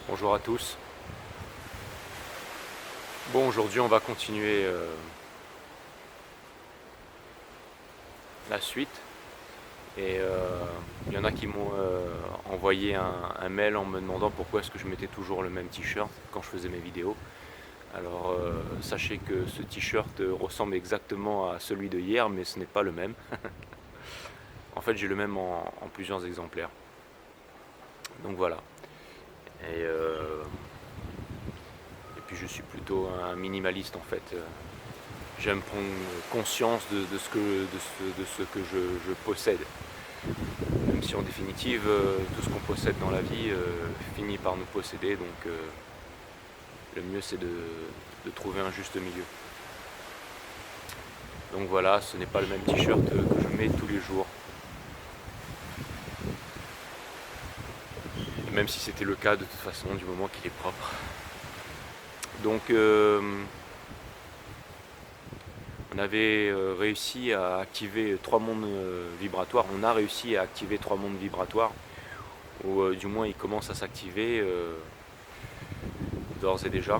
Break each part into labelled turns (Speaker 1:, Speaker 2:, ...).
Speaker 1: Bonjour à tous. Bon, aujourd'hui on va continuer la suite et il y en a qui m'ont envoyé un mail en me demandant pourquoi est-ce que je mettais toujours le même t-shirt quand je faisais mes vidéos. Alors sachez que ce t-shirt ressemble exactement à celui de hier, mais ce n'est pas le même. En fait j'ai le même en plusieurs exemplaires. Donc voilà. Et, euh, et puis je suis plutôt un minimaliste en fait. J'aime prendre conscience de ce que je possède. Même si en définitive, tout ce qu'on possède dans la vie finit par nous posséder, donc le mieux c'est de trouver un juste milieu. Donc voilà, ce n'est pas le même t-shirt que je mets tous les jours. Même si c'était le cas de toute façon, du moment qu'il est propre. Donc on avait réussi à activer 3 mondes vibratoires. On a réussi à activer 3 mondes vibratoires, ou du moins ils commencent à s'activer d'ores et déjà.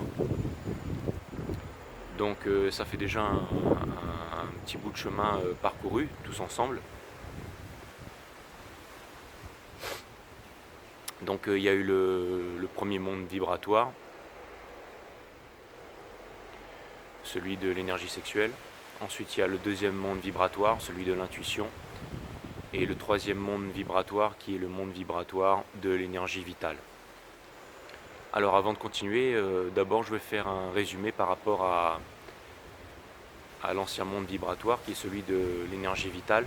Speaker 1: Donc ça fait déjà un petit bout de chemin parcouru tous ensemble. Donc il y a eu le premier monde vibratoire, celui de l'énergie sexuelle. Ensuite il y a le deuxième monde vibratoire, celui de l'intuition. Et le troisième monde vibratoire qui est le monde vibratoire de l'énergie vitale. Alors avant de continuer, d'abord je vais faire un résumé par rapport à l'ancien monde vibratoire qui est celui de l'énergie vitale.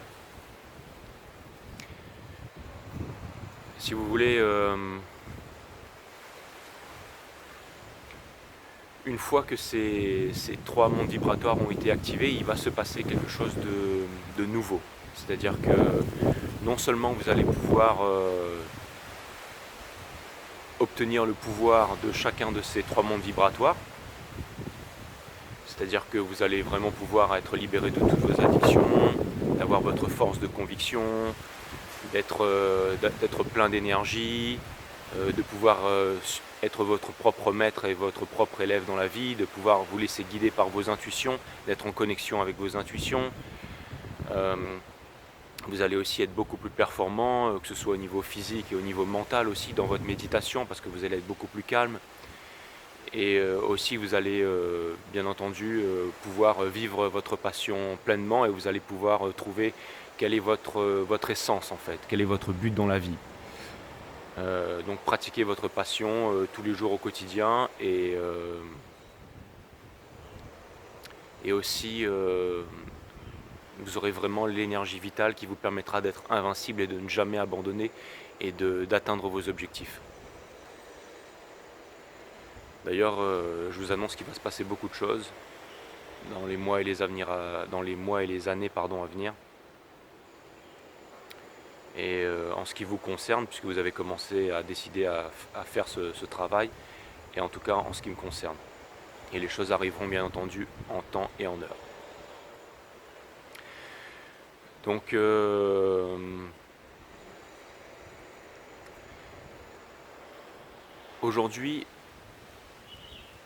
Speaker 1: Si vous voulez, une fois que ces 3 mondes vibratoires ont été activés, il va se passer quelque chose de nouveau. C'est-à-dire que non seulement vous allez pouvoir obtenir le pouvoir de chacun de ces 3 mondes vibratoires, c'est-à-dire que vous allez vraiment pouvoir être libéré de toutes vos addictions, d'avoir votre force de conviction, d'être plein d'énergie, de pouvoir être votre propre maître et votre propre élève dans la vie, de pouvoir vous laisser guider par vos intuitions, d'être en connexion avec vos intuitions. Vous allez aussi être beaucoup plus performant, que ce soit au niveau physique et au niveau mental aussi dans votre méditation, parce que vous allez être beaucoup plus calme. Et aussi vous allez bien entendu pouvoir vivre votre passion pleinement, et vous allez pouvoir trouver quelle est votre essence en fait, quel est votre but dans la vie. Donc pratiquez votre passion tous les jours au quotidien, et aussi vous aurez vraiment l'énergie vitale qui vous permettra d'être invincible et de ne jamais abandonner et d'atteindre vos objectifs. D'ailleurs, je vous annonce qu'il va se passer beaucoup de choses dans les mois et les années à venir. Et en ce qui vous concerne, puisque vous avez commencé à décider à faire ce travail, et en tout cas en ce qui me concerne. Et les choses arriveront bien entendu en temps et en heure. Donc aujourd'hui,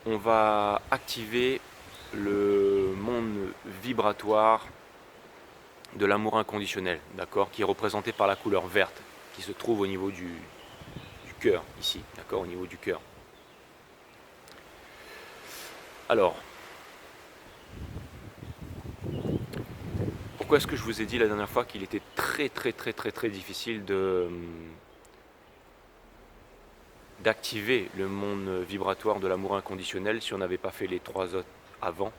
Speaker 1: on va activer le monde vibratoire de l'amour inconditionnel, d'accord, qui est représenté par la couleur verte, qui se trouve au niveau du cœur, ici, d'accord, au niveau du cœur. Alors, pourquoi est-ce que je vous ai dit la dernière fois qu'il était très difficile d'activer le monde vibratoire de l'amour inconditionnel si on n'avait pas fait les 3 autres avant?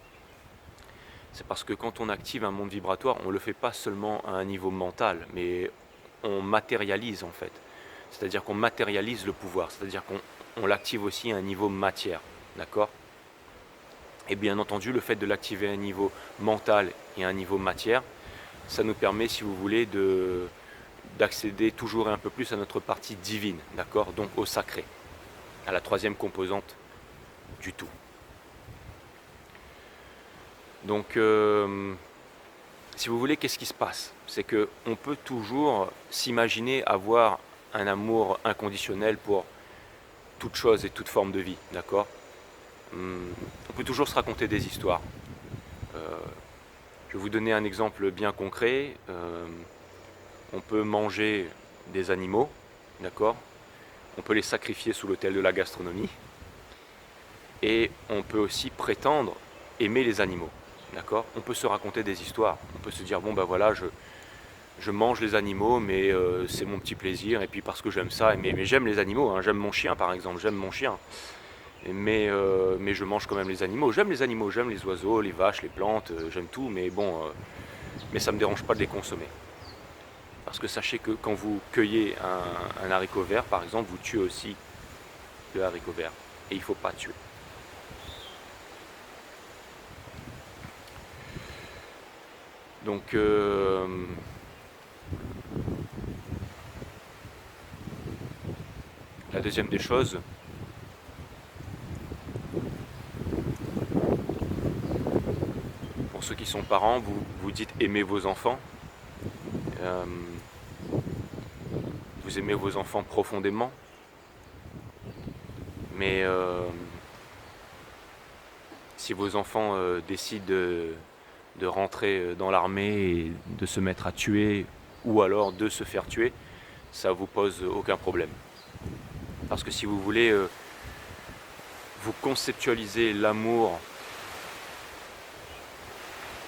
Speaker 1: C'est parce que quand on active un monde vibratoire, on ne le fait pas seulement à un niveau mental, mais on matérialise en fait. C'est-à-dire qu'on matérialise le pouvoir, c'est-à-dire qu'on l'active aussi à un niveau matière, d'accord? Et bien entendu, le fait de l'activer à un niveau mental et à un niveau matière, ça nous permet, si vous voulez, d'accéder toujours un peu plus à notre partie divine, d'accord? Donc au sacré, à la troisième composante du tout. Donc, si vous voulez, qu'est-ce qui se passe? C'est qu'on peut toujours s'imaginer avoir un amour inconditionnel pour toute chose et toute forme de vie, d'accord? On peut toujours se raconter des histoires. Je vais vous donner un exemple bien concret. On peut manger des animaux, d'accord? On peut les sacrifier sous l'autel de la gastronomie. Et on peut aussi prétendre aimer les animaux, d'accord? On peut se raconter des histoires. On peut se dire, bon ben voilà, je mange les animaux, mais c'est mon petit plaisir, et puis parce que j'aime ça, mais j'aime les animaux, hein, j'aime mon chien par exemple, j'aime mon chien. Mais je mange quand même les animaux, j'aime les oiseaux, les vaches, les plantes, j'aime tout, mais bon, mais ça ne me dérange pas de les consommer. Parce que sachez que quand vous cueillez un haricot vert, par exemple, vous tuez aussi le haricot vert. Et il ne faut pas tuer. Donc, la deuxième des choses, pour ceux qui sont parents, vous dites aimer vos enfants. Vous aimez vos enfants profondément. Mais si vos enfants décident de rentrer dans l'armée et de se mettre à tuer, ou alors de se faire tuer, ça vous pose aucun problème. Parce que si vous voulez, vous conceptualisez l'amour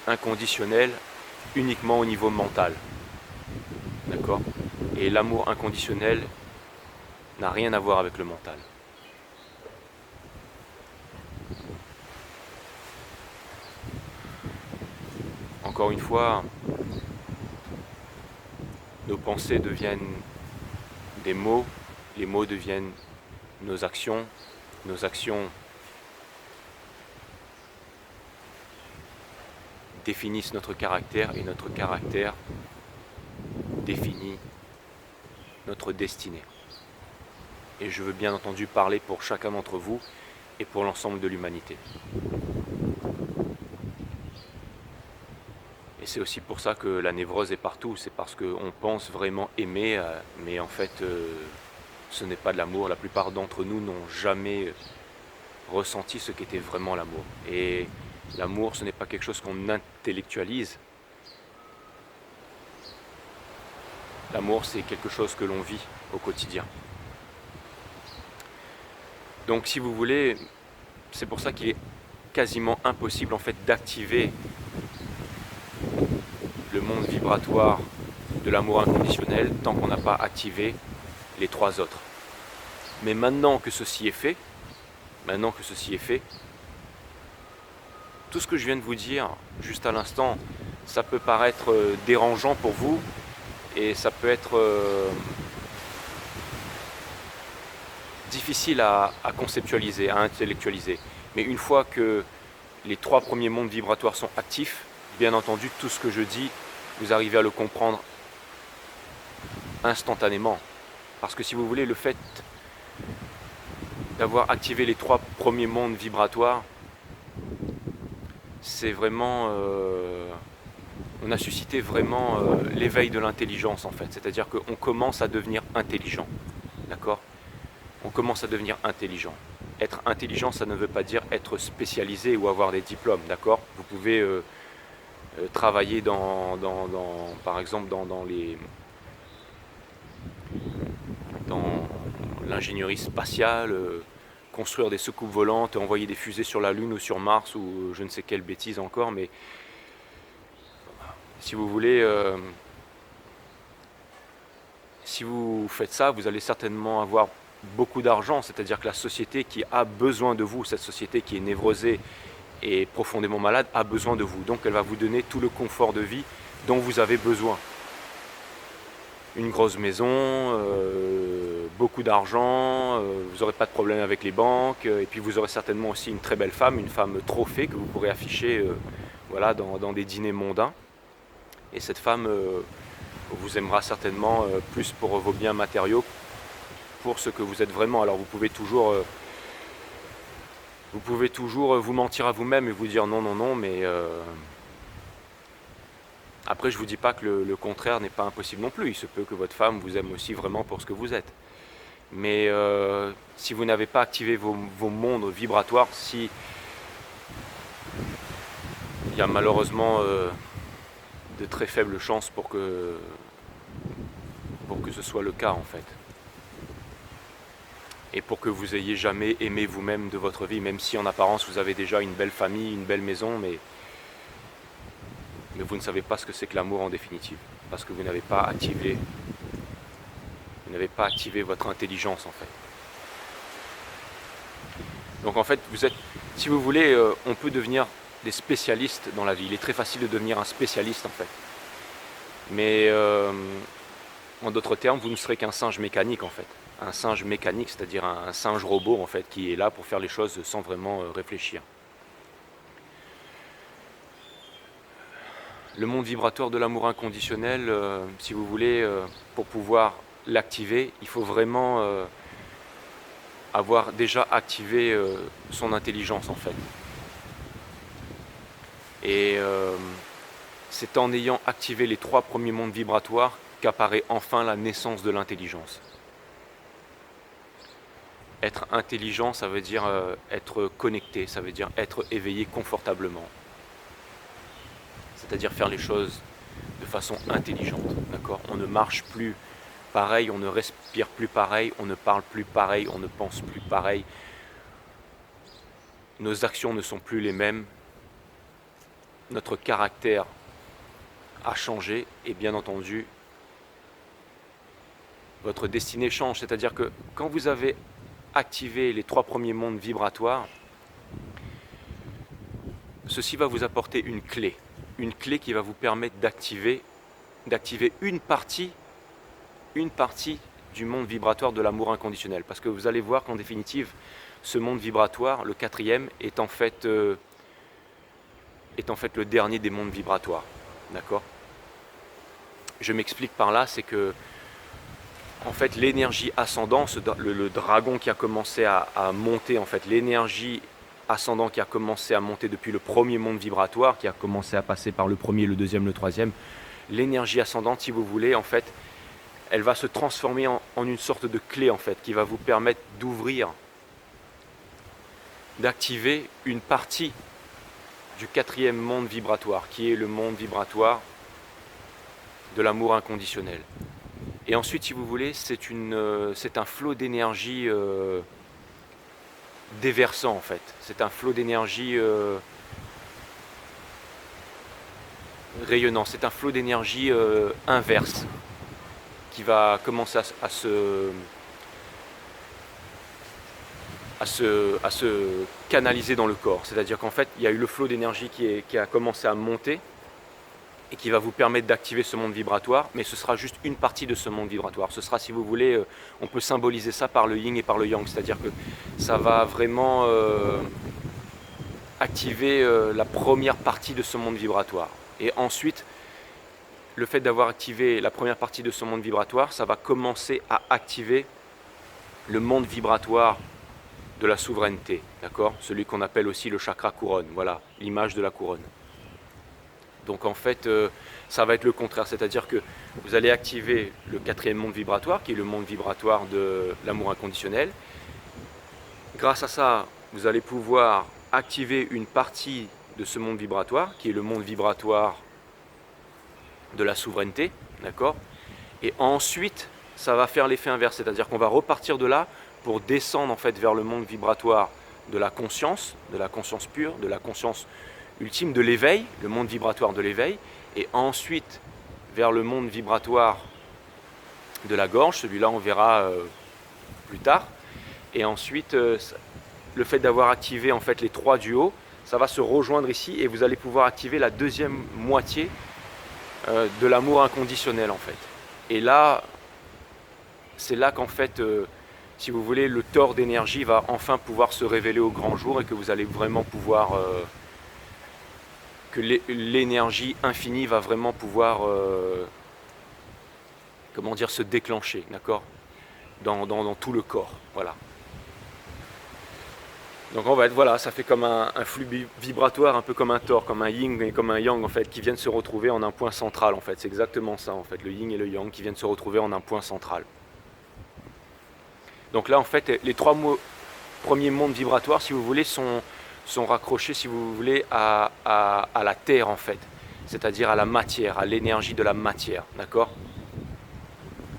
Speaker 1: inconditionnel uniquement au niveau mental. D'accord? Et l'amour inconditionnel n'a rien à voir avec le mental. Encore une fois, nos pensées deviennent des mots, les mots deviennent nos actions définissent notre caractère, et notre caractère définit notre destinée. Et je veux bien entendu parler pour chacun d'entre vous et pour l'ensemble de l'humanité. Et c'est aussi pour ça que la névrose est partout, c'est parce qu'on pense vraiment aimer, mais en fait ce n'est pas de l'amour. La plupart d'entre nous n'ont jamais ressenti ce qu'était vraiment l'amour. Et l'amour, ce n'est pas quelque chose qu'on intellectualise. L'amour, c'est quelque chose que l'on vit au quotidien. Donc si vous voulez, c'est pour ça qu'il est quasiment impossible en fait d'activer le monde vibratoire de l'amour inconditionnel tant qu'on n'a pas activé les trois autres. Mais maintenant que ceci est fait, tout ce que je viens de vous dire juste à l'instant, ça peut paraître dérangeant pour vous et ça peut être difficile à conceptualiser, à intellectualiser. Mais une fois que les trois premiers mondes vibratoires sont actifs, bien entendu, tout ce que je dis, vous arrivez à le comprendre instantanément. Parce que si vous voulez, le fait d'avoir activé les trois premiers mondes vibratoires, c'est vraiment... on a suscité vraiment l'éveil de l'intelligence en fait. C'est-à-dire qu'on commence à devenir intelligent. D'accord ? On commence à devenir intelligent. Être intelligent, ça ne veut pas dire être spécialisé ou avoir des diplômes, d'accord ? Vous pouvez travailler par exemple dans l'ingénierie spatiale, construire des soucoupes volantes, envoyer des fusées sur la Lune ou sur Mars ou je ne sais quelle bêtise encore, mais si vous voulez, si vous faites ça, vous allez certainement avoir beaucoup d'argent, c'est-à-dire que la société qui a besoin de vous, cette société qui est névrosée et profondément malade, a besoin de vous. Donc elle va vous donner tout le confort de vie dont vous avez besoin. Une grosse maison, beaucoup d'argent, vous n'aurez pas de problème avec les banques, et puis vous aurez certainement aussi une très belle femme, une femme trophée que vous pourrez afficher voilà, dans des dîners mondains. Et cette femme vous aimera certainement plus pour vos biens matériaux, pour ce que vous êtes vraiment. Alors vous pouvez toujours vous mentir à vous-même et vous dire non, mais après je vous dis pas que le contraire n'est pas impossible non plus. Il se peut que votre femme vous aime aussi vraiment pour ce que vous êtes. Mais si vous n'avez pas activé vos mondes vibratoires, si il y a malheureusement de très faibles chances pour que ce soit le cas en fait. Et pour que vous ayez jamais aimé vous-même de votre vie, même si en apparence vous avez déjà une belle famille, une belle maison, mais vous ne savez pas ce que c'est que l'amour en définitive, parce que vous n'avez pas activé votre intelligence en fait. Donc en fait, si vous voulez, on peut devenir des spécialistes dans la vie. Il est très facile de devenir un spécialiste en fait. Mais en d'autres termes, vous ne serez qu'un singe mécanique en fait. Un singe mécanique, c'est-à-dire un singe robot en fait, qui est là pour faire les choses sans vraiment réfléchir. Le monde vibratoire de l'amour inconditionnel, si vous voulez, pour pouvoir l'activer, il faut vraiment avoir déjà activé son intelligence en fait. Et c'est en ayant activé les 3 premiers mondes vibratoires qu'apparaît enfin la naissance de l'intelligence. Être intelligent, ça veut dire être connecté, ça veut dire être éveillé confortablement. C'est-à-dire faire les choses de façon intelligente, d'accord ? On ne marche plus pareil, on ne respire plus pareil, on ne parle plus pareil, on ne pense plus pareil. Nos actions ne sont plus les mêmes. Notre caractère a changé et bien entendu, votre destinée change. C'est-à-dire que quand vous avez activé les 3 premiers mondes vibratoires, ceci va vous apporter une clé qui va vous permettre d'activer une partie du monde vibratoire de l'amour inconditionnel. Parce que vous allez voir qu'en définitive, ce monde vibratoire, le 4e, est en fait le dernier des mondes vibratoires. D'accord ? Je m'explique par là, c'est que en fait l'énergie ascendante, le dragon qui a commencé à monter, en fait l'énergie ascendant qui a commencé à monter depuis le premier monde vibratoire, qui a commencé à passer par le premier, le deuxième, le troisième, l'énergie ascendante, si vous voulez, en fait, elle va se transformer en une sorte de clé, en fait, qui va vous permettre d'ouvrir, d'activer une partie du 4e monde vibratoire, qui est le monde vibratoire de l'amour inconditionnel. Et ensuite, si vous voulez, c'est un flot d'énergie déversant en fait. C'est un flot d'énergie rayonnant, c'est un flot d'énergie inverse qui va commencer à se canaliser dans le corps. C'est-à-dire qu'en fait, il y a eu le flot d'énergie qui a commencé à monter et qui va vous permettre d'activer ce monde vibratoire, mais ce sera juste une partie de ce monde vibratoire. Ce sera, si vous voulez, on peut symboliser ça par le yin et par le yang, c'est-à-dire que ça va vraiment activer la première partie de ce monde vibratoire. Et ensuite, le fait d'avoir activé la première partie de ce monde vibratoire, ça va commencer à activer le monde vibratoire de la souveraineté, d'accord ? Celui qu'on appelle aussi le chakra couronne, voilà, l'image de la couronne. Donc en fait, ça va être le contraire, c'est-à-dire que vous allez activer le 4e monde vibratoire, qui est le monde vibratoire de l'amour inconditionnel. Grâce à ça, vous allez pouvoir activer une partie de ce monde vibratoire, qui est le monde vibratoire de la souveraineté, d'accord ? Et ensuite, ça va faire l'effet inverse, c'est-à-dire qu'on va repartir de là pour descendre en fait vers le monde vibratoire de la conscience pure, de la conscience ultime, de l'éveil, le monde vibratoire de l'éveil, et ensuite vers le monde vibratoire de la gorge, celui-là on verra plus tard, et ensuite le fait d'avoir activé en fait les 3 du haut, ça va se rejoindre ici et vous allez pouvoir activer la 2e moitié de l'amour inconditionnel en fait. Et là, c'est là qu'en fait, si vous voulez, le tort d'énergie va enfin pouvoir se révéler au grand jour et que vous allez vraiment pouvoir que l'énergie infinie va vraiment pouvoir comment dire, se déclencher, d'accord, dans tout le corps, voilà. Donc en fait, voilà, ça fait comme un flux vibratoire, un peu comme un tore, comme un yin et comme un yang en fait, qui viennent se retrouver en un point central en fait. C'est exactement ça en fait, le yin et le yang qui viennent se retrouver en un point central. Donc là, en fait, les premiers mondes vibratoires, si vous voulez, sont raccrochés, si vous voulez, à la Terre, en fait. C'est-à-dire à la matière, à l'énergie de la matière, d'accord?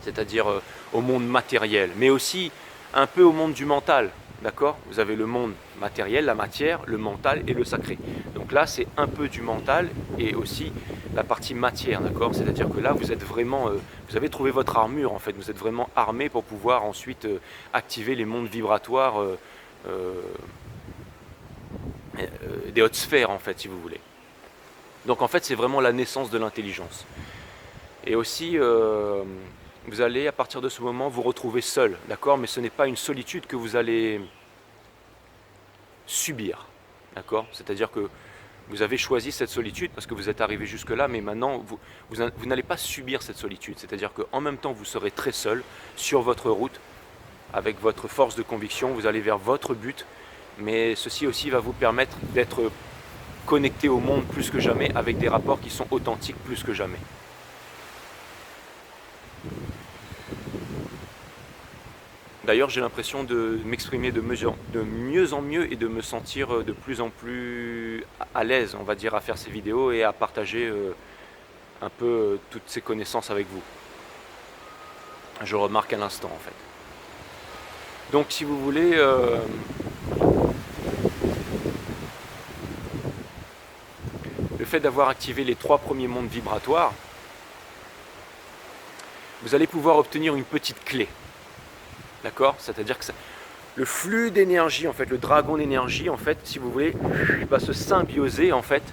Speaker 1: C'est-à-dire au monde matériel, mais aussi un peu au monde du mental, d'accord? Vous avez le monde matériel, la matière, le mental et le sacré. Donc là, c'est un peu du mental et aussi la partie matière, d'accord? C'est-à-dire que là, vous êtes vraiment, vous avez trouvé votre armure, en fait. Vous êtes vraiment armé pour pouvoir ensuite activer les mondes vibratoires des hautes sphères, en fait, si vous voulez. Donc en fait, c'est vraiment la naissance de l'intelligence. Et aussi, vous allez, à partir de ce moment, vous retrouver seul, d'accord? Mais ce n'est pas une solitude que vous allez subir, d'accord? C'est-à-dire que vous avez choisi cette solitude parce que vous êtes arrivé jusque-là, mais maintenant, vous n'allez pas subir cette solitude. C'est-à-dire qu'en même temps, vous serez très seul sur votre route, avec votre force de conviction, vous allez vers votre but, mais ceci aussi va vous permettre d'être connecté au monde plus que jamais, avec des rapports qui sont authentiques plus que jamais. D'ailleurs, j'ai l'impression de m'exprimer de mieux en mieux et de me sentir de plus en plus à l'aise, on va dire, à faire ces vidéos et à partager un peu toutes ces connaissances avec vous. Je remarque à l'instant, en fait. Donc, si vous voulez, le fait d'avoir activé les 3 premiers mondes vibratoires, vous allez pouvoir obtenir une petite clé. D'accord? C'est-à-dire que le flux d'énergie, en fait, le dragon d'énergie, en fait, si vous voulez, va se symbioser, en fait,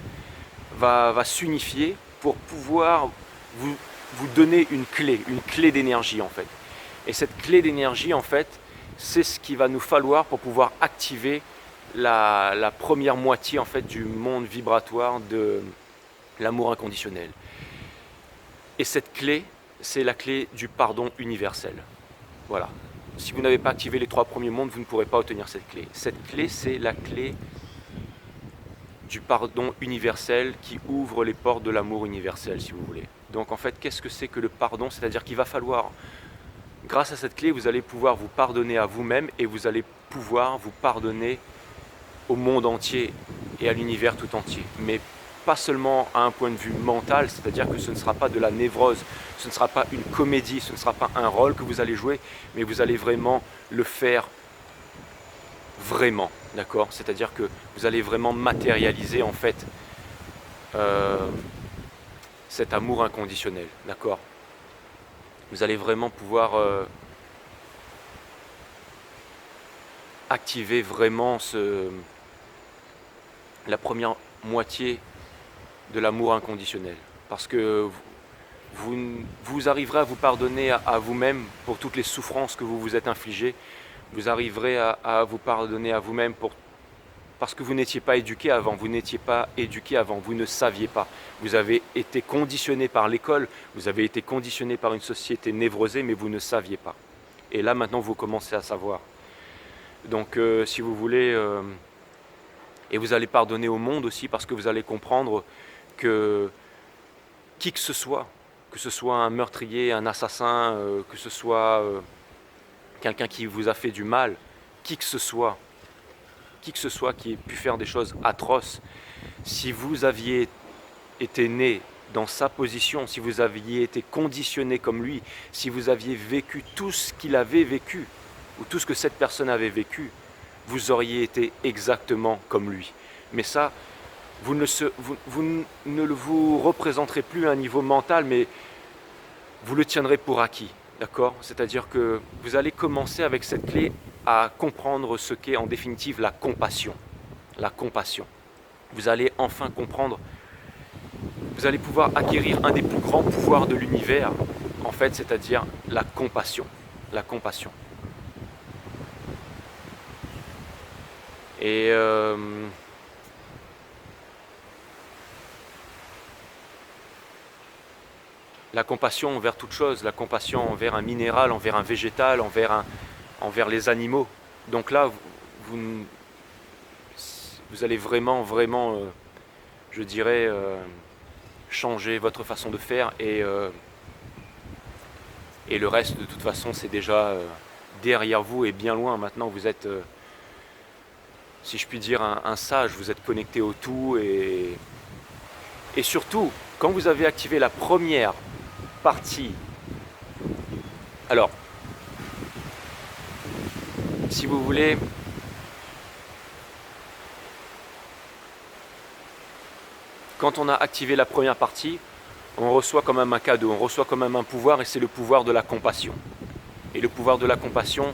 Speaker 1: va s'unifier pour pouvoir vous donner une clé d'énergie, en fait. Et cette clé d'énergie, en fait, c'est ce qu'il va nous falloir pour pouvoir activer la première moitié, en fait, du monde vibratoire de l'amour inconditionnel. Et cette clé, c'est la clé du pardon universel. Voilà. Si vous n'avez pas activé les 3 premiers mondes, vous ne pourrez pas obtenir cette clé. Cette clé, c'est la clé du pardon universel qui ouvre les portes de l'amour universel, si vous voulez. Donc en fait, qu'est-ce que c'est que le pardon? C'est-à-dire qu'il va falloir, grâce à cette clé, vous allez pouvoir vous pardonner à vous-même et vous allez pouvoir vous pardonner au monde entier et à l'univers tout entier. Mais pas seulement à un point de vue mental, c'est-à-dire que ce ne sera pas de la névrose, ce ne sera pas une comédie, ce ne sera pas un rôle que vous allez jouer, mais vous allez vraiment le faire vraiment, d'accord? C'est-à-dire que vous allez vraiment matérialiser en fait cet amour inconditionnel, d'accord? Vous allez vraiment pouvoir activer vraiment la première moitié de l'amour inconditionnel. Parce que vous arriverez à vous pardonner à vous-même pour toutes les souffrances que vous vous êtes infligées. Vous arriverez à vous pardonner à vous-même parce que vous n'étiez pas éduqué avant, vous n'étiez pas éduqué avant, vous ne saviez pas. Vous avez été conditionné par l'école, vous avez été conditionné par une société névrosée, mais vous ne saviez pas. Et là, maintenant, vous commencez à savoir. Donc, si vous voulez, et vous allez pardonner au monde aussi, parce que vous allez comprendre que qui que ce soit un meurtrier, un assassin, que ce soit quelqu'un qui vous a fait du mal, qui que ce soit qui ait pu faire des choses atroces, si vous aviez été né dans sa position, si vous aviez été conditionné comme lui, si vous aviez vécu tout ce qu'il avait vécu, ou tout ce que cette personne avait vécu, vous auriez été exactement comme lui. Mais ça, vous ne vous représenterez plus à un niveau mental, mais vous le tiendrez pour acquis, d'accord? C'est-à-dire que vous allez commencer avec cette clé à comprendre ce qu'est en définitive la compassion. La compassion. Vous allez enfin comprendre, vous allez pouvoir acquérir un des plus grands pouvoirs de l'univers, en fait, c'est-à-dire la compassion. La compassion. Et la compassion envers toute chose, la compassion envers un minéral, envers un végétal, envers les animaux. Donc là, vous allez vraiment, je dirais, changer votre façon de faire et le reste, de toute façon, c'est déjà derrière vous et bien loin. Maintenant, vous êtes, si je puis dire, un sage, vous êtes connecté au tout. Et surtout, quand vous avez activé la première partie, alors, si vous voulez, quand on a activé la première partie, on reçoit quand même un cadeau, on reçoit quand même un pouvoir, et c'est le pouvoir de la compassion. Et le pouvoir de la compassion,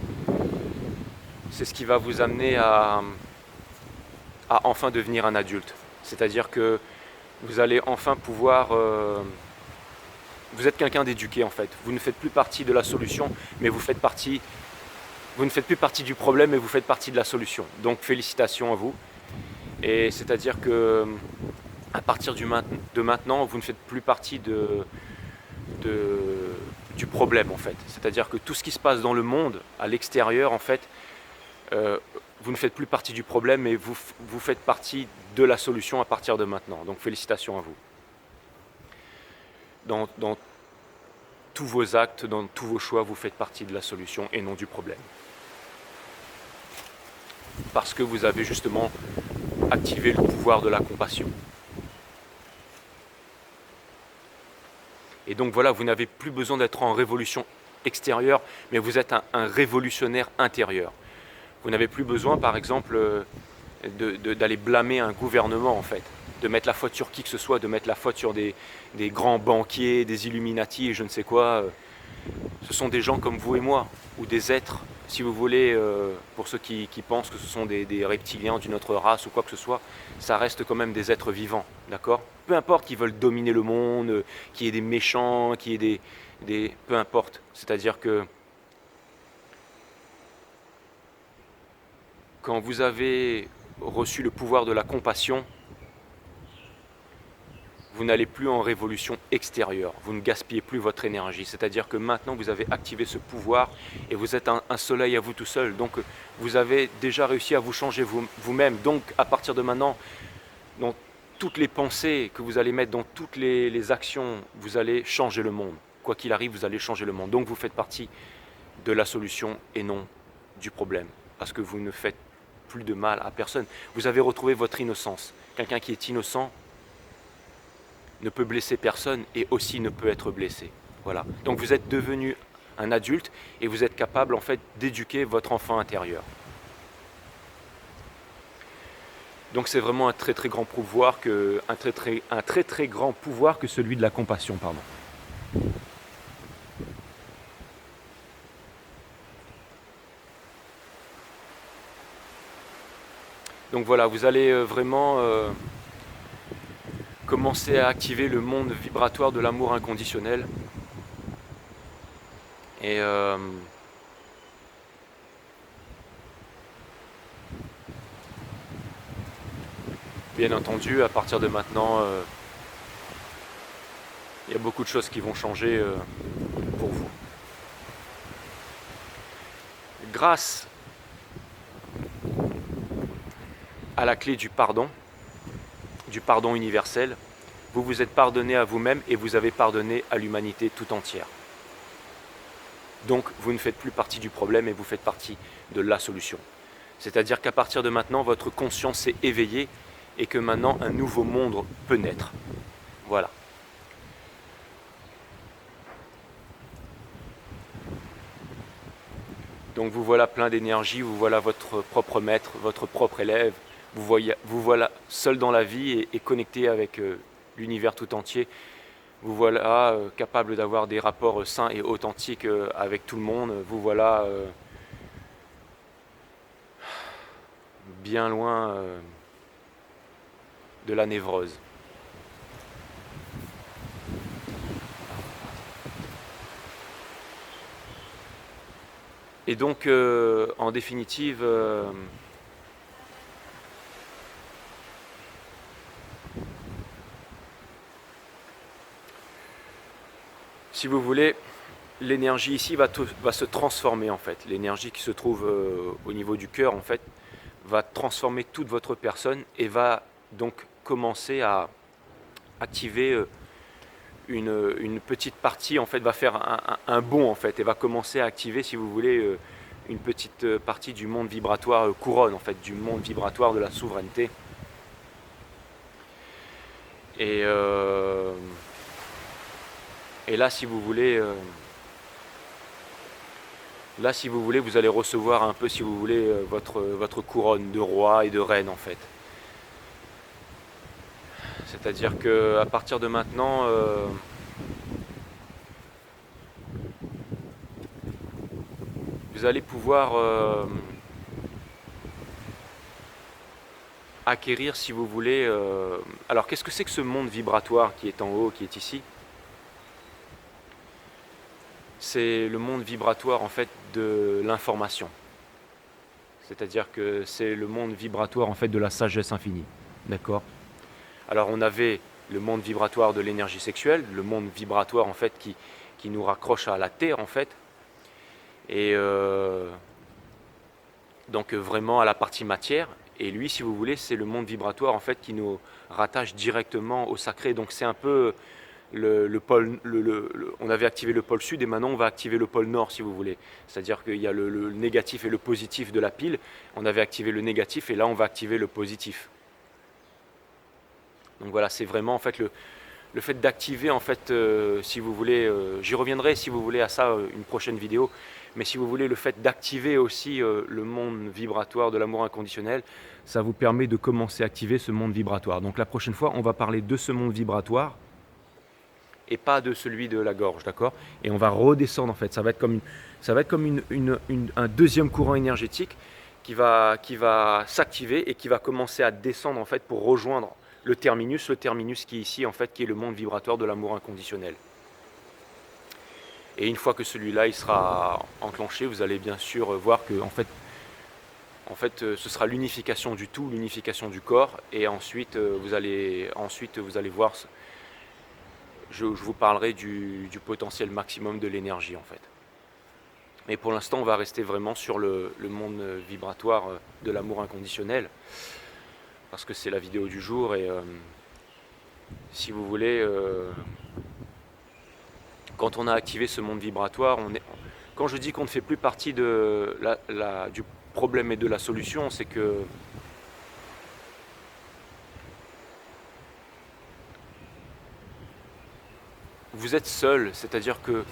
Speaker 1: c'est ce qui va vous amener à enfin devenir un adulte. C'est-à-dire que vous allez enfin pouvoir... vous êtes quelqu'un d'éduqué en fait. Vous ne faites plus partie de la solution, mais vous faites partie... Vous ne faites plus partie du problème, mais vous faites partie de la solution. Donc félicitations à vous. Et c'est-à-dire que à partir de maintenant, vous ne faites plus partie du problème en fait. C'est-à-dire que tout ce qui se passe dans le monde, à l'extérieur en fait, vous ne faites plus partie du problème, mais vous faites partie de la solution à partir de maintenant. Donc félicitations à vous. Dans tous vos actes, dans tous vos choix, vous faites partie de la solution et non du problème. Parce que vous avez justement activé le pouvoir de la compassion. Et donc voilà, vous n'avez plus besoin d'être en révolution extérieure, mais vous êtes un révolutionnaire intérieur. Vous n'avez plus besoin, par exemple, d'aller blâmer un gouvernement, en fait, de mettre la faute sur qui que ce soit, de mettre la faute sur des grands banquiers, des Illuminati et je ne sais quoi. Ce sont des gens comme vous et moi, ou des êtres, si vous voulez, pour ceux qui pensent que ce sont des reptiliens d'une autre race ou quoi que ce soit, ça reste quand même des êtres vivants, d'accord? Peu importe qu'ils veulent dominer le monde, qu'il y ait des méchants, qu'il y ait des... Peu importe, c'est-à-dire que quand vous avez reçu le pouvoir de la compassion, vous n'allez plus en révolution extérieure, vous ne gaspillez plus votre énergie, c'est-à-dire que maintenant vous avez activé ce pouvoir et vous êtes un soleil à vous tout seul, donc vous avez déjà réussi à vous changer vous-même, donc à partir de maintenant, dans toutes les pensées que vous allez mettre, dans toutes les actions, vous allez changer le monde, quoi qu'il arrive, vous allez changer le monde, donc vous faites partie de la solution et non du problème, parce que vous ne faites plus de mal à personne, vous avez retrouvé votre innocence, quelqu'un qui est innocent, ne peut blesser personne et aussi ne peut être blessé. Voilà. Donc vous êtes devenu un adulte et vous êtes capable en fait d'éduquer votre enfant intérieur. Donc c'est vraiment un très très grand pouvoir que un très très grand pouvoir que celui de la compassion, pardon. Donc voilà, vous allez vraiment commencer à activer le monde vibratoire de l'amour inconditionnel. Et bien entendu, à partir de maintenant, il y a beaucoup de choses qui vont changer pour vous. Grâce à la clé du pardon universel, vous vous êtes pardonné à vous-même et vous avez pardonné à l'humanité tout entière. Donc vous ne faites plus partie du problème et vous faites partie de la solution. C'est-à-dire qu'à partir de maintenant, votre conscience s'est éveillée et que maintenant un nouveau monde peut naître. Voilà. Donc vous voilà plein d'énergie, vous voilà votre propre maître, votre propre élève, vous voilà seul dans la vie et connecté avec l'univers tout entier. Vous voilà capable d'avoir des rapports sains et authentiques avec tout le monde. Vous voilà bien loin de la névrose. Et donc, en définitive, si vous voulez, l'énergie ici va se transformer en fait. L'énergie qui se trouve au niveau du cœur en fait va transformer toute votre personne et va donc commencer à activer une petite partie en fait, va faire un bond en fait et va commencer à activer si vous voulez une petite partie du monde vibratoire couronne, en fait, du monde vibratoire de la souveraineté. Et là, si vous voulez, vous allez recevoir un peu, si vous voulez, votre couronne de roi et de reine, en fait. C'est-à-dire que à partir de maintenant, vous allez pouvoir acquérir, si vous voulez. Alors, qu'est-ce que c'est que ce monde vibratoire qui est en haut, qui est ici? C'est le monde vibratoire, en fait, de l'information. C'est-à-dire que c'est le monde vibratoire, en fait, de la sagesse infinie. D'accord? Alors, on avait le monde vibratoire de l'énergie sexuelle, le monde vibratoire, en fait, qui nous raccroche à la Terre, en fait. Et donc, vraiment à la partie matière. Et lui, si vous voulez, c'est le monde vibratoire, en fait, qui nous rattache directement au sacré. Donc, c'est un peu le pôle, on avait activé le pôle sud et maintenant on va activer le pôle nord, si vous voulez. C'est-à-dire qu'il y a le négatif et le positif de la pile. On avait activé le négatif et là on va activer le positif. Donc voilà, c'est vraiment en fait le fait d'activer, en fait, si vous voulez, j'y reviendrai si vous voulez à ça une prochaine vidéo, mais si vous voulez, le fait d'activer aussi le monde vibratoire de l'amour inconditionnel, ça vous permet de commencer à activer ce monde vibratoire. Donc la prochaine fois, on va parler de ce monde vibratoire et pas de celui de la gorge, d'accord? Et on va redescendre, en fait, ça va être comme, un deuxième courant énergétique qui va s'activer et qui va commencer à descendre, en fait, pour rejoindre le terminus qui est ici, en fait, qui est le monde vibratoire de l'amour inconditionnel. Et une fois que celui-là il sera enclenché, vous allez bien sûr voir que en fait, ce sera l'unification du tout, l'unification du corps, et ensuite vous allez voir. Je vous parlerai du potentiel maximum de l'énergie, en fait. Mais pour l'instant, on va rester vraiment sur le monde vibratoire de l'amour inconditionnel, parce que c'est la vidéo du jour, et si vous voulez, quand on a activé ce monde vibratoire, quand je dis qu'on ne fait plus partie de du problème et de la solution, c'est que vous êtes seul, c'est-à-dire que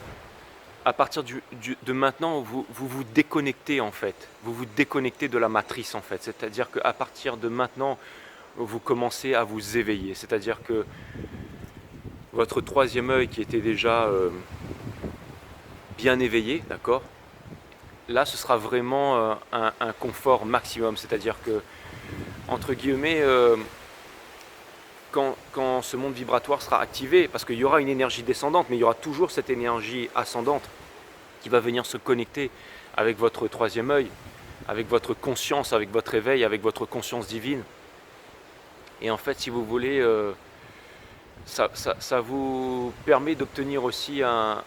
Speaker 1: à partir de maintenant, vous déconnectez, en fait. Vous vous déconnectez de la matrice, en fait. C'est-à-dire qu'à partir de maintenant, vous commencez à vous éveiller. C'est-à-dire que votre troisième œil, qui était déjà bien éveillé, d'accord, là, ce sera vraiment un confort maximum. C'est-à-dire que, entre guillemets, quand ce monde vibratoire sera activé, parce qu'il y aura une énergie descendante, mais il y aura toujours cette énergie ascendante qui va venir se connecter avec votre troisième œil, avec votre conscience, avec votre éveil, avec votre conscience divine. Et en fait, si vous voulez, ça vous permet d'obtenir aussi un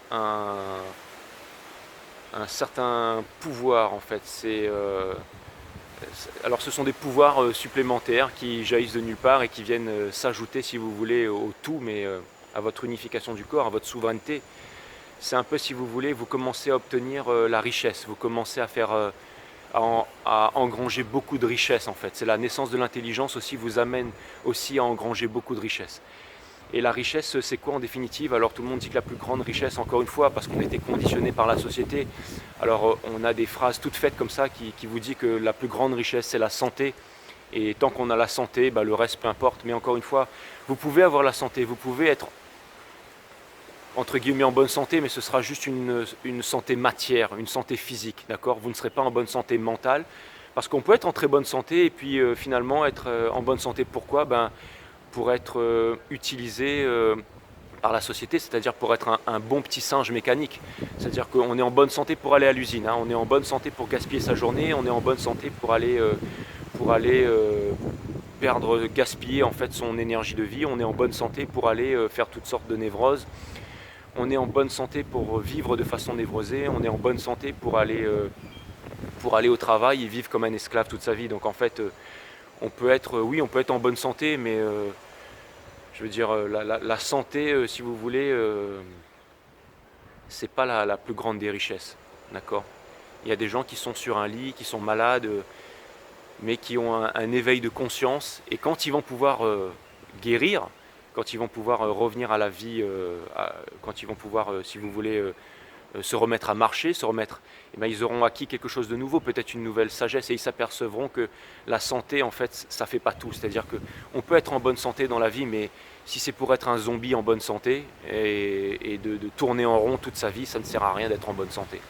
Speaker 1: certain pouvoir, en fait. Alors ce sont des pouvoirs supplémentaires qui jaillissent de nulle part et qui viennent s'ajouter, si vous voulez, au tout, mais à votre unification du corps, à votre souveraineté. C'est un peu, si vous voulez, vous commencez à obtenir la richesse, vous commencez à faire, à engranger beaucoup de richesses, en fait. C'est la naissance de l'intelligence aussi vous amène aussi à engranger beaucoup de richesses. Et la richesse, c'est quoi en définitive? Alors tout le monde dit que la plus grande richesse, encore une fois, parce qu'on a été conditionné par la société, alors on a des phrases toutes faites comme ça qui vous dit que la plus grande richesse, c'est la santé. Et tant qu'on a la santé, le reste, peu importe. Mais encore une fois, vous pouvez avoir la santé, vous pouvez être entre guillemets en bonne santé, mais ce sera juste une santé matière, une santé physique, d'accord? Vous ne serez pas en bonne santé mentale, parce qu'on peut être en très bonne santé et puis finalement être en bonne santé. Pourquoi? Pour être utilisé par la société, c'est-à-dire pour être un bon petit singe mécanique. C'est-à-dire qu'on est en bonne santé pour aller à l'usine, hein, on est en bonne santé pour gaspiller sa journée, on est en bonne santé pour aller gaspiller en fait son énergie de vie, on est en bonne santé pour aller faire toutes sortes de névroses. On est en bonne santé pour vivre de façon névrosée, on est en bonne santé pour aller au travail et vivre comme un esclave toute sa vie. Donc en fait, on peut être en bonne santé, mais je veux dire, la santé, si vous voulez, c'est pas la plus grande des richesses, d'accord? Il y a des gens qui sont sur un lit, qui sont malades, mais qui ont un éveil de conscience. Et quand ils vont pouvoir guérir, quand ils vont pouvoir revenir à la vie, quand ils vont pouvoir, si vous voulez, se remettre à marcher, eh bien, ils auront acquis quelque chose de nouveau, peut-être une nouvelle sagesse, et ils s'apercevront que la santé, en fait, ça ne fait pas tout. C'est-à-dire qu'on peut être en bonne santé dans la vie, mais si c'est pour être un zombie en bonne santé et de tourner en rond toute sa vie, ça ne sert à rien d'être en bonne santé.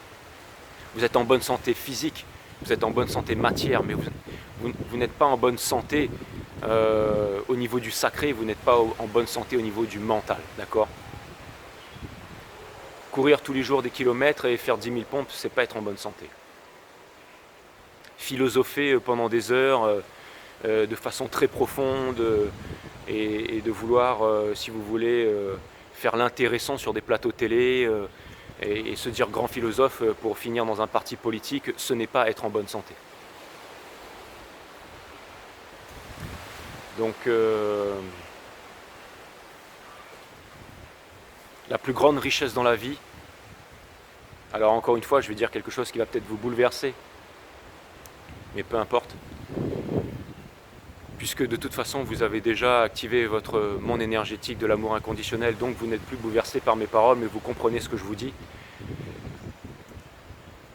Speaker 1: Vous êtes en bonne santé physique, vous êtes en bonne santé matière, mais vous n'êtes pas en bonne santé au niveau du sacré, vous n'êtes pas en bonne santé au niveau du mental, d'accord? Courir tous les jours des kilomètres et faire 10 000 pompes, c'est pas être en bonne santé. Philosopher pendant des heures de façon très profonde et de vouloir, si vous voulez, faire l'intéressant sur des plateaux télé et se dire grand philosophe pour finir dans un parti politique, ce n'est pas être en bonne santé. Donc la plus grande richesse dans la vie, alors encore une fois je vais dire quelque chose qui va peut-être vous bouleverser, mais peu importe, puisque de toute façon vous avez déjà activé votre monde énergétique de l'amour inconditionnel, donc vous n'êtes plus bouleversé par mes paroles, mais vous comprenez ce que je vous dis.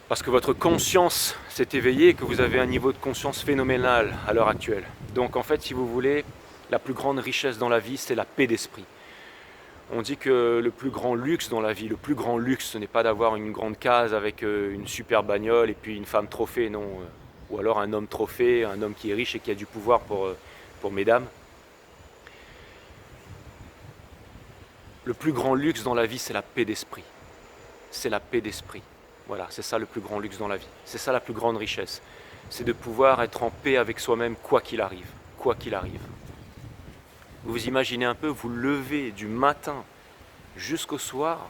Speaker 1: Parce que votre conscience s'est éveillée et que vous avez un niveau de conscience phénoménal à l'heure actuelle. Donc en fait, si vous voulez, la plus grande richesse dans la vie, c'est la paix d'esprit. On dit que le plus grand luxe dans la vie, le plus grand luxe, ce n'est pas d'avoir une grande case avec une super bagnole et puis une femme trophée, non. Ou alors un homme trophée, un homme qui est riche et qui a du pouvoir pour mesdames. Le plus grand luxe dans la vie, c'est la paix d'esprit. C'est la paix d'esprit. Voilà, c'est ça le plus grand luxe dans la vie. C'est ça la plus grande richesse. C'est de pouvoir être en paix avec soi-même quoi qu'il arrive. Quoi qu'il arrive. Vous imaginez un peu, vous levez du matin jusqu'au soir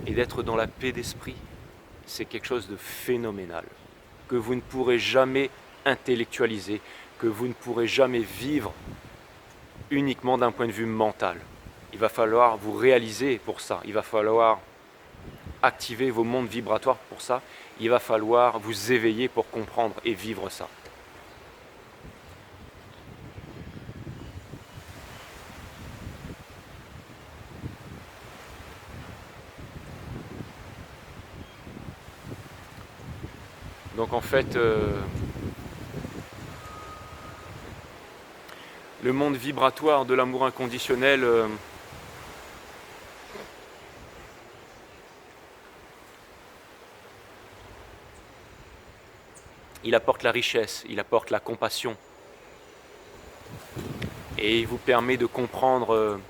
Speaker 1: et d'être dans la paix d'esprit. C'est quelque chose de phénoménal. Que vous ne pourrez jamais intellectualiser, que vous ne pourrez jamais vivre uniquement d'un point de vue mental. Il va falloir vous réaliser pour ça. Il va falloir activer vos mondes vibratoires pour ça. Il va falloir vous éveiller pour comprendre et vivre ça. Donc en fait, le monde vibratoire de l'amour inconditionnel, il apporte la richesse, il apporte la compassion. Et il vous permet de comprendre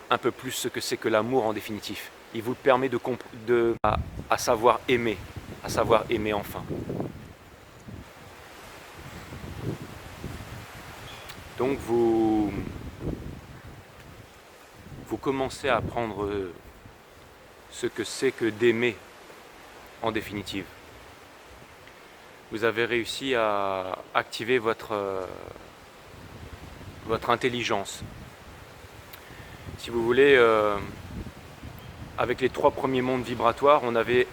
Speaker 1: un peu plus ce que c'est que l'amour en définitif. Il vous permet à savoir aimer enfin. Donc vous commencez à apprendre ce que c'est que d'aimer en définitive. Vous avez réussi à activer votre intelligence. Si vous voulez, avec les 3 premiers mondes vibratoires, on avait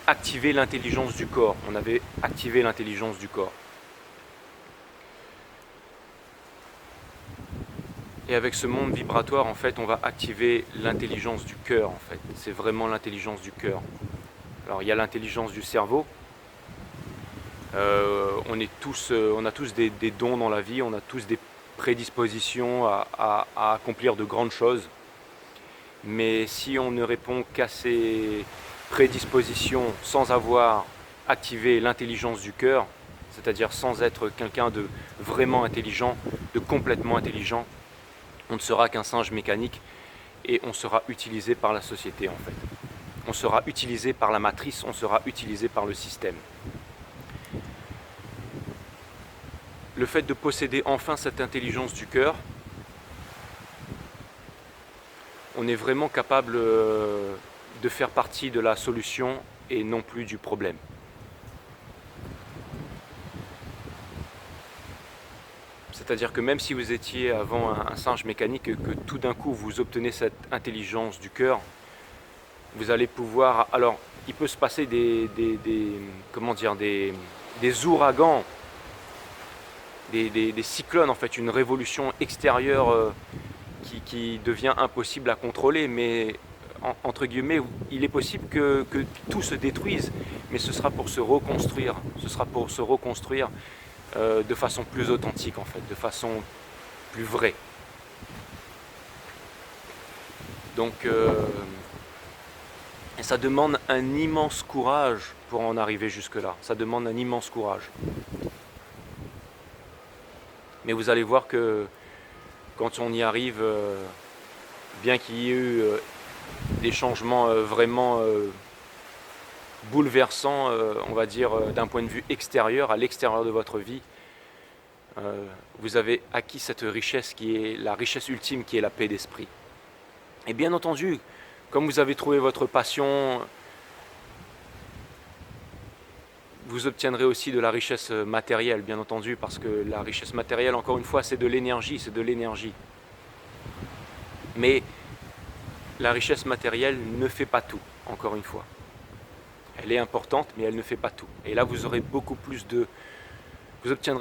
Speaker 1: activé l'intelligence du corps. On avait activé l'intelligence du corps. Et avec ce monde vibratoire, en fait, on va activer l'intelligence du cœur, en fait. C'est vraiment l'intelligence du cœur. Alors, il y a l'intelligence du cerveau. On a tous des dons dans la vie, on a tous des prédispositions à accomplir de grandes choses. Mais si on ne répond qu'à ces prédispositions sans avoir activé l'intelligence du cœur, c'est-à-dire sans être quelqu'un de vraiment intelligent, de complètement intelligent, on ne sera qu'un singe mécanique et on sera utilisé par la société en fait. On sera utilisé par la matrice, on sera utilisé par le système. Le fait de posséder enfin cette intelligence du cœur, on est vraiment capable de faire partie de la solution et non plus du problème. C'est-à-dire que même si vous étiez avant un singe mécanique et que tout d'un coup vous obtenez cette intelligence du cœur, vous allez pouvoir... Alors, il peut se passer comment dire, des ouragans, des cyclones en fait, une révolution extérieure qui devient impossible à contrôler, mais entre guillemets, il est possible que tout se détruise, mais ce sera pour se reconstruire, de façon plus authentique en fait, de façon plus vraie. Donc ça demande un immense courage pour en arriver jusque-là, ça demande un immense courage. Mais vous allez voir que quand on y arrive, bien qu'il y ait eu des changements vraiment bouleversants, on va dire, d'un point de vue extérieur, à l'extérieur de votre vie, vous avez acquis cette richesse qui est la richesse ultime, qui est la paix d'esprit. Et bien entendu, comme vous avez trouvé votre passion, vous obtiendrez aussi de la richesse matérielle, bien entendu, parce que la richesse matérielle, encore une fois, c'est de l'énergie, Mais la richesse matérielle ne fait pas tout, encore une fois. Elle est importante, mais elle ne fait pas tout. Et là, vous obtiendrez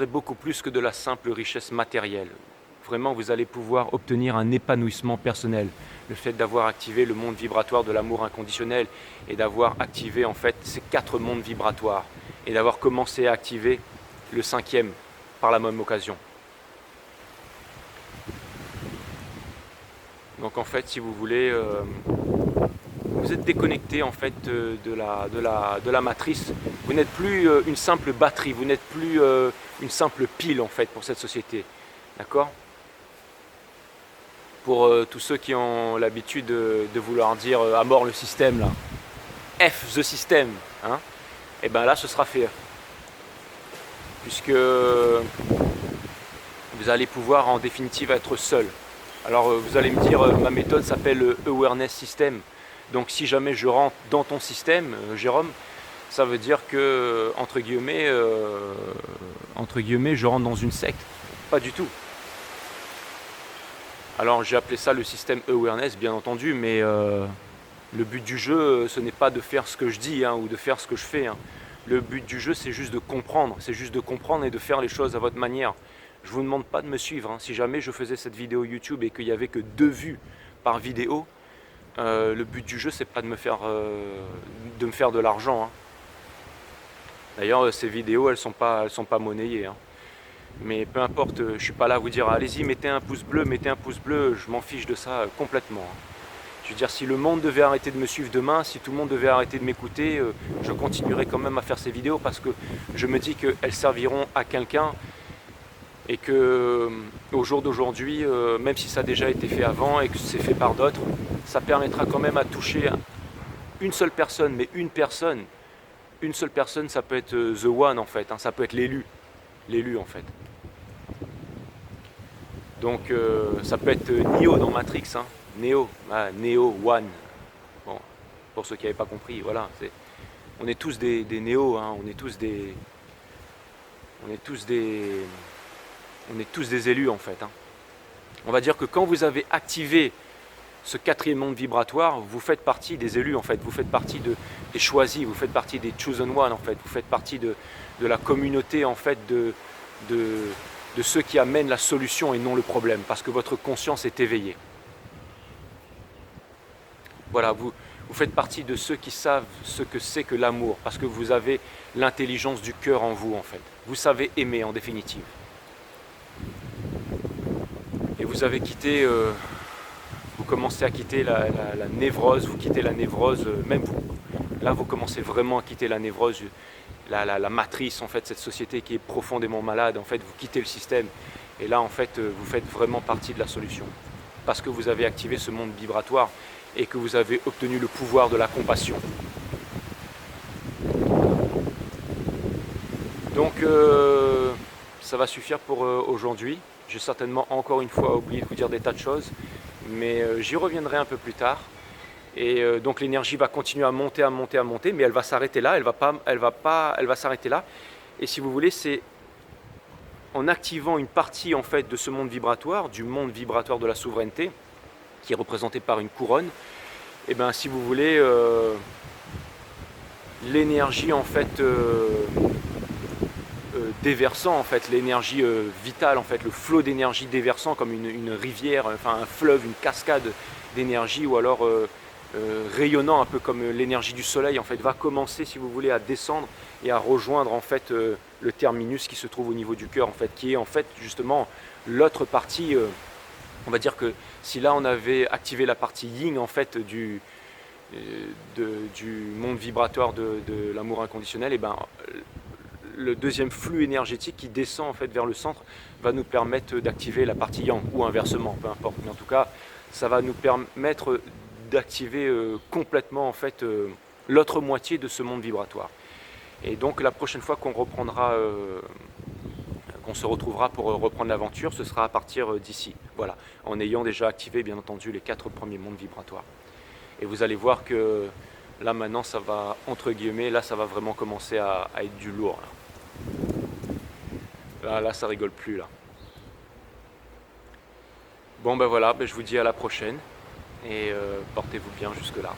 Speaker 1: beaucoup plus que de la simple richesse matérielle. Vraiment, vous allez pouvoir obtenir un épanouissement personnel. Le fait d'avoir activé le monde vibratoire de l'amour inconditionnel et d'avoir activé en fait ces 4 mondes vibratoires et d'avoir commencé à activer le 5e par la même occasion. Donc en fait, si vous voulez, vous êtes déconnecté en fait de la matrice. Vous n'êtes plus une simple batterie, vous n'êtes plus une simple pile en fait pour cette société. D'accord ? Pour tous ceux qui ont l'habitude de vouloir dire à mort le système là, F the system, hein, et bien là ce sera fait. Puisque vous allez pouvoir en définitive être seul. Alors vous allez me dire, ma méthode s'appelle Awareness System. Donc si jamais je rentre dans ton système, Jérôme, ça veut dire que, entre guillemets, je rentre dans une secte. Pas du tout. Alors j'ai appelé ça le système Awareness, bien entendu, mais le but du jeu, ce n'est pas de faire ce que je dis ou de faire ce que je fais. Le but du jeu, c'est juste de comprendre. C'est juste de comprendre et de faire les choses à votre manière. Je ne vous demande pas de me suivre. Si jamais je faisais cette vidéo YouTube et qu'il n'y avait que 2 vues par vidéo, le but du jeu, c'est pas de me faire de l'argent. D'ailleurs, ces vidéos, elles sont pas monnayées. Mais peu importe, je ne suis pas là à vous dire allez-y, mettez un pouce bleu, je m'en fiche de ça complètement. Je veux dire, si le monde devait arrêter de me suivre demain, si tout le monde devait arrêter de m'écouter, je continuerai quand même à faire ces vidéos parce que je me dis qu'elles serviront à quelqu'un et que au jour d'aujourd'hui, même si ça a déjà été fait avant et que c'est fait par d'autres, ça permettra quand même à toucher une seule personne, mais une seule personne, ça peut être the one en fait, ça peut être l'élu en fait. Donc ça peut être Neo dans Matrix, Neo, One. Bon, pour ceux qui n'avaient pas compris, voilà. On est tous des Néo, on est tous des élus en fait. On va dire que quand vous avez activé ce 4e monde vibratoire, vous faites partie des élus en fait, vous faites partie des choisis, vous faites partie des chosen one en fait, vous faites partie de la communauté en fait de ceux qui amènent la solution et non le problème, parce que votre conscience est éveillée. Voilà, vous faites partie de ceux qui savent ce que c'est que l'amour, parce que vous avez l'intelligence du cœur en vous en fait. Vous savez aimer en définitive. Et vous avez quitté, vous commencez à quitter la névrose, vous quittez la névrose, même vous. Là vous commencez vraiment à quitter la névrose, la matrice en fait, cette société qui est profondément malade, en fait vous quittez le système. Et là en fait vous faites vraiment partie de la solution. Parce que vous avez activé ce monde vibratoire et que vous avez obtenu le pouvoir de la compassion. Donc ça va suffire pour aujourd'hui. J'ai certainement encore une fois oublié de vous dire des tas de choses, mais j'y reviendrai un peu plus tard. Et donc l'énergie va continuer à monter, mais elle va s'arrêter là, elle va s'arrêter là. Et si vous voulez, c'est en activant une partie en fait de ce monde vibratoire, du monde vibratoire de la souveraineté, qui est représenté par une couronne, et bien si vous voulez, l'énergie en fait déversant, en fait, l'énergie vitale, en fait, le flot d'énergie déversant comme une rivière, enfin un fleuve, une cascade d'énergie, ou alors rayonnant un peu comme l'énergie du soleil, en fait, va commencer, si vous voulez, à descendre et à rejoindre en fait le terminus qui se trouve au niveau du cœur, en fait, qui est en fait justement l'autre partie. On va dire que si là on avait activé la partie yin en fait du monde vibratoire de l'amour inconditionnel, et ben le deuxième flux énergétique qui descend en fait vers le centre va nous permettre d'activer la partie yang, ou inversement, peu importe. Mais en tout cas, ça va nous permettre d'activer complètement en fait l'autre moitié de ce monde vibratoire. Et donc la prochaine fois qu'on reprendra, qu'on se retrouvera pour reprendre l'aventure, ce sera à partir d'ici. Voilà, en ayant déjà activé bien entendu les 4 premiers mondes vibratoires. Et vous allez voir que là maintenant ça va, entre guillemets, là ça va vraiment commencer à être du lourd. Là ça rigole plus là. Bon ben voilà, ben, je vous dis à la prochaine et portez-vous bien jusque là.